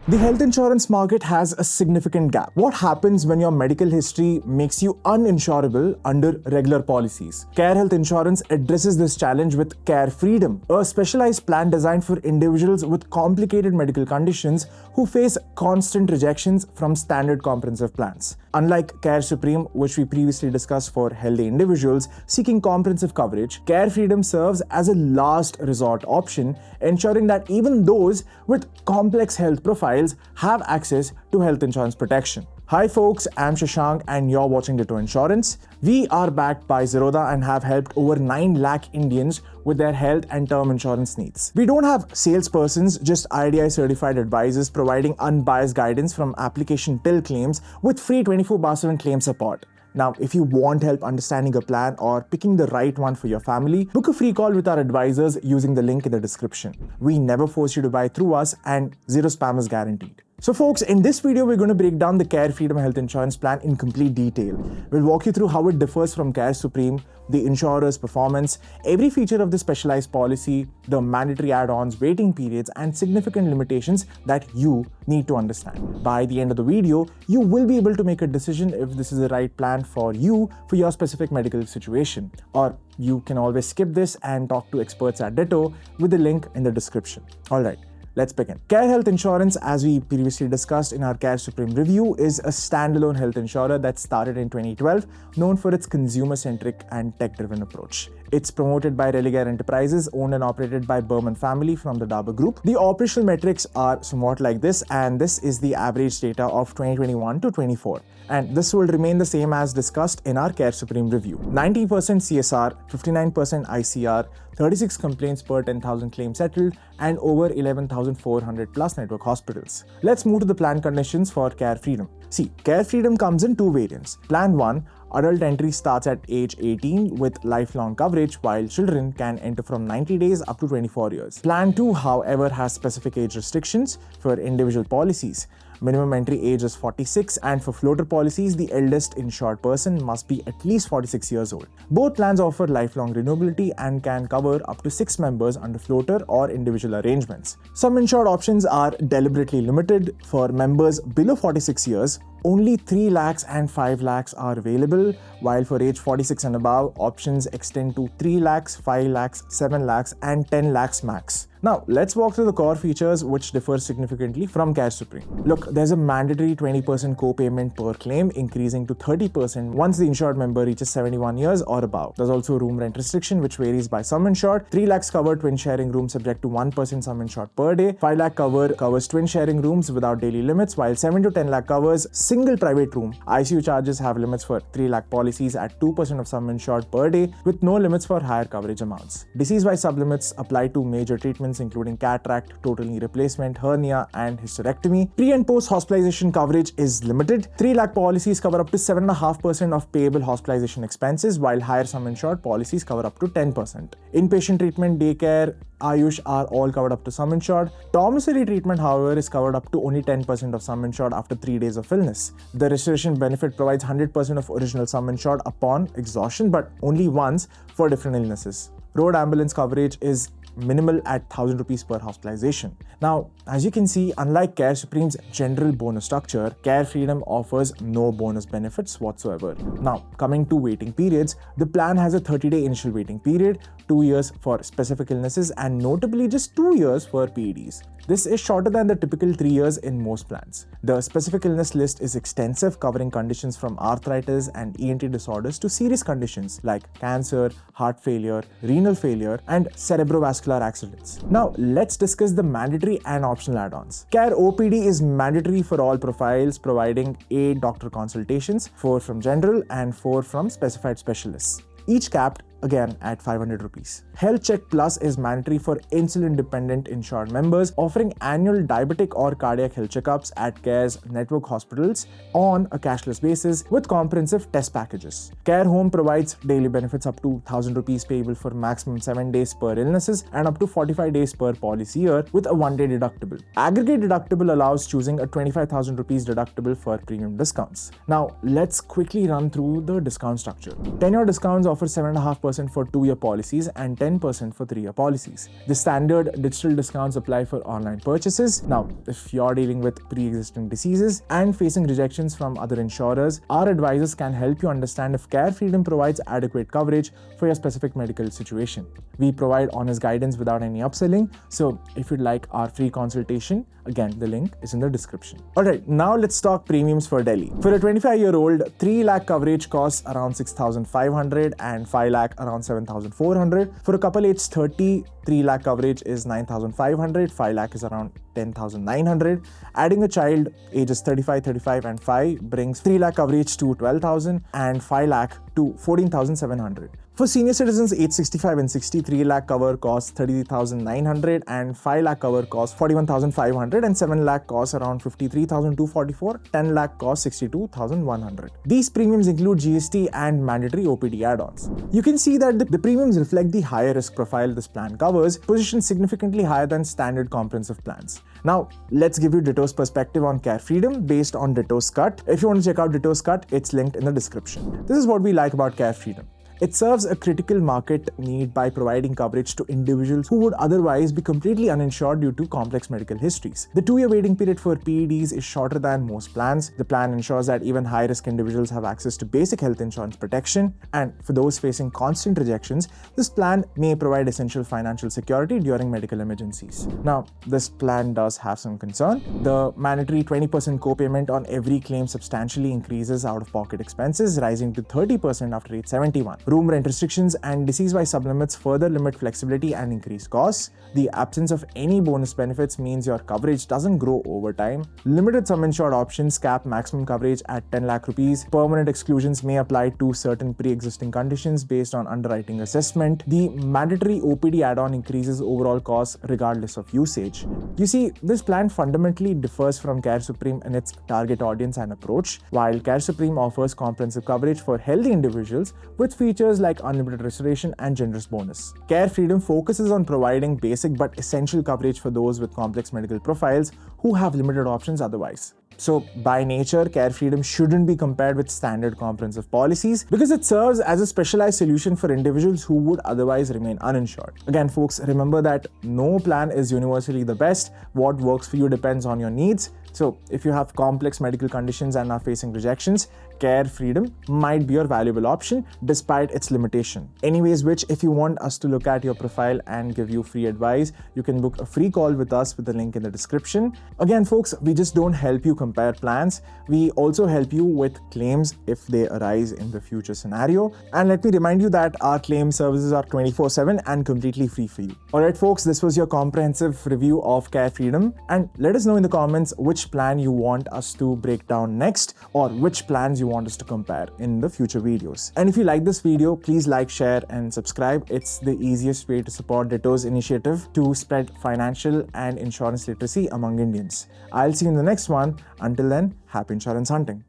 The health insurance market has a significant gap. What happens when your medical history makes you uninsurable under regular policies? Care Health Insurance addresses this challenge with Care Freedom, a specialized plan designed for individuals with complicated medical conditions who face constant rejections from standard comprehensive plans. Unlike Care Supreme, which we previously discussed for healthy individuals seeking comprehensive coverage, Care Freedom serves as a last resort option, ensuring that even those with complex health profiles have access to health insurance protection. Hi folks, I'm Shashank and you're watching Ditto Insurance. We are backed by Zerodha and have helped over 9 lakh Indians with their health and term insurance needs. We don't have salespersons, just IDI certified advisors providing unbiased guidance from application till claims with free 24/7 claim support. Now, if you want help understanding a plan or picking the right one for your family, book a free call with our advisors using the link in the description. We never force you to buy through us and zero spam is guaranteed. So folks, in this video, we're going to break down the Care Freedom Health Insurance Plan in complete detail. We'll walk you through how it differs from Care Supreme, the insurer's performance, every feature of the specialized policy, the mandatory add-ons, waiting periods, and significant limitations that you need to understand. By the end of the video, you will be able to make a decision if this is the right plan for you for your specific medical situation. Or you can always skip this and talk to experts at Ditto with the link in the description. Alright. Let's begin. Care Health Insurance, as we previously discussed in our Care Supreme review, is a standalone health insurer that started in 2012, known for its consumer-centric and tech-driven approach. It's promoted by Religare Enterprises, owned and operated by Berman family from the Dabur Group. The operational metrics are somewhat like this, and this is the average data of 2021 to 24. And this will remain the same as discussed in our Care Supreme review. 90% CSR, 59% ICR, 36 complaints per 10,000 claims settled, and over 11,400 plus network hospitals. Let's move to the plan conditions for Care Freedom. See, Care Freedom comes in two variants. Plan 1, adult entry starts at age 18 with lifelong coverage, while children can enter from 90 days up to 24 years. Plan 2, however, has specific age restrictions for individual policies. Minimum entry age is 46, and for floater policies, the eldest insured person must be at least 46 years old. Both plans offer lifelong renewability and can cover up to 6 members under floater or individual arrangements. Some insured options are deliberately limited. For members below 46 years, only 3 lakhs and 5 lakhs are available, while for age 46 and above, options extend to 3 lakhs, 5 lakhs, 7 lakhs, and 10 lakhs max. Now, let's walk through the core features which differ significantly from Care Supreme. Look, there's a mandatory 20% co-payment per claim, increasing to 30% once the insured member reaches 71 years or above. There's also a room rent restriction which varies by sum insured. 3 lakhs cover twin sharing rooms subject to 1% sum insured per day. 5 lakh covers twin sharing rooms without daily limits, while 7 to 10 lakh covers single private room. ICU charges have limits for 3 lakh policies at 2% of sum insured per day with no limits for higher coverage amounts. Disease-wise sublimits apply to major treatments including cataract, total knee replacement, hernia, and hysterectomy. Pre and post hospitalization coverage is limited. 3 lakh policies cover up to 7.5% of payable hospitalization expenses, while higher sum insured policies cover up to 10%. Inpatient treatment, daycare, Ayush are all covered up to sum insured. Domiciliary treatment, however, is covered up to only 10% of sum insured after 3 days of illness. The restoration benefit provides 100% of original sum insured upon exhaustion, but only once for different illnesses. Road ambulance coverage is minimal at 1,000 rupees per hospitalization. Now, as you can see, unlike Care Supreme's general bonus structure, Care Freedom offers no bonus benefits whatsoever. Now, coming to waiting periods, the plan has a 30-day initial waiting period, 2 years for specific illnesses, and notably just 2 years for PEDs. This is shorter than the typical 3 years in most plans. The specific illness list is extensive, covering conditions from arthritis and ENT disorders to serious conditions like cancer, heart failure, renal failure, and cerebrovascular accidents. Now, let's discuss the mandatory and optional add-ons. Care OPD is mandatory for all profiles, providing 8 doctor consultations, 4 from general and 4 from specified specialists, each capped again at 500 rupees. Health Check Plus is mandatory for insulin-dependent insured members, offering annual diabetic or cardiac health checkups at Care's network hospitals on a cashless basis with comprehensive test packages. Care Home provides daily benefits up to 1,000 rupees payable for maximum 7 days per illnesses and up to 45 days per policy year with a 1-day deductible. Aggregate deductible allows choosing a 25,000 rupees deductible for premium discounts. Now, let's quickly run through the discount structure. Tenure discounts offer 7.5% 20% for 2-year policies and 10% for 3-year policies. The standard digital discounts apply for online purchases. Now, if you're dealing with pre-existing diseases and facing rejections from other insurers, our advisors can help you understand if Care Freedom provides adequate coverage for your specific medical situation. We provide honest guidance without any upselling. So if you'd like our free consultation, again, the link is in the description. Alright, now let's talk premiums for Delhi. For a 25-year-old, 3 lakh coverage costs around 6,500 and 5 lakh around 7,400. For a couple aged 30, 3 lakh coverage is 9,500, 5 lakh is around 10,900. Adding a child ages 35, 35 and 5 brings 3 lakh coverage to 12,000 and 5 lakh to 14,700. For senior citizens aged 65 and 60, 3 lakh cover costs 30,900 and 5 lakh cover costs 41,500 and 7 lakh costs around 53,244, 10 lakh costs 62,100. These premiums include GST and mandatory OPD add-ons. You can see that the premiums reflect the higher risk profile this plan covers, positioned significantly higher than standard comprehensive plans. Now, let's give you Ditto's perspective on Care Freedom based on Ditto's cut. If you want to check out Ditto's cut, it's linked in the description. This is what we like about Care Freedom. It serves a critical market need by providing coverage to individuals who would otherwise be completely uninsured due to complex medical histories. The 2-year waiting period for PEDs is shorter than most plans. The plan ensures that even high-risk individuals have access to basic health insurance protection. And for those facing constant rejections, this plan may provide essential financial security during medical emergencies. Now, this plan does have some concern. The mandatory 20% co-payment on every claim substantially increases out-of-pocket expenses, rising to 30% after age 71. Room rent restrictions and disease-wise sublimits further limit flexibility and increase costs. The absence of any bonus benefits means your coverage doesn't grow over time. Limited sum insured options cap maximum coverage at 10 lakh rupees. Permanent exclusions may apply to certain pre-existing conditions based on underwriting assessment. The mandatory OPD add-on increases overall costs regardless of usage. You see, this plan fundamentally differs from Care Supreme in its target audience and approach. While Care Supreme offers comprehensive coverage for healthy individuals with features like unlimited restoration and generous bonus, Care Freedom focuses on providing basic but essential coverage for those with complex medical profiles who have limited options otherwise. So, by nature, Care Freedom shouldn't be compared with standard comprehensive policies because it serves as a specialized solution for individuals who would otherwise remain uninsured. Again, folks, remember that no plan is universally the best. What works for you depends on your needs. So, if you have complex medical conditions and are facing rejections, Care Freedom might be your valuable option despite its limitation. Anyways, if you want us to look at your profile and give you free advice, you can book a free call with us with the link in the description. Again, folks, we just don't help you compare plans. We also help you with claims if they arise in the future scenario. And let me remind you that our claim services are 24/7 and completely free for you. Alright, folks, this was your comprehensive review of Care Freedom. And let us know in the comments which plan you want us to break down next or which plans you want us to compare in the future videos. And if you like this video, please like, share and subscribe. It's the easiest way to support Ditto's initiative to spread financial and insurance literacy among Indians. I'll see you in the next one. Until then, happy insurance hunting.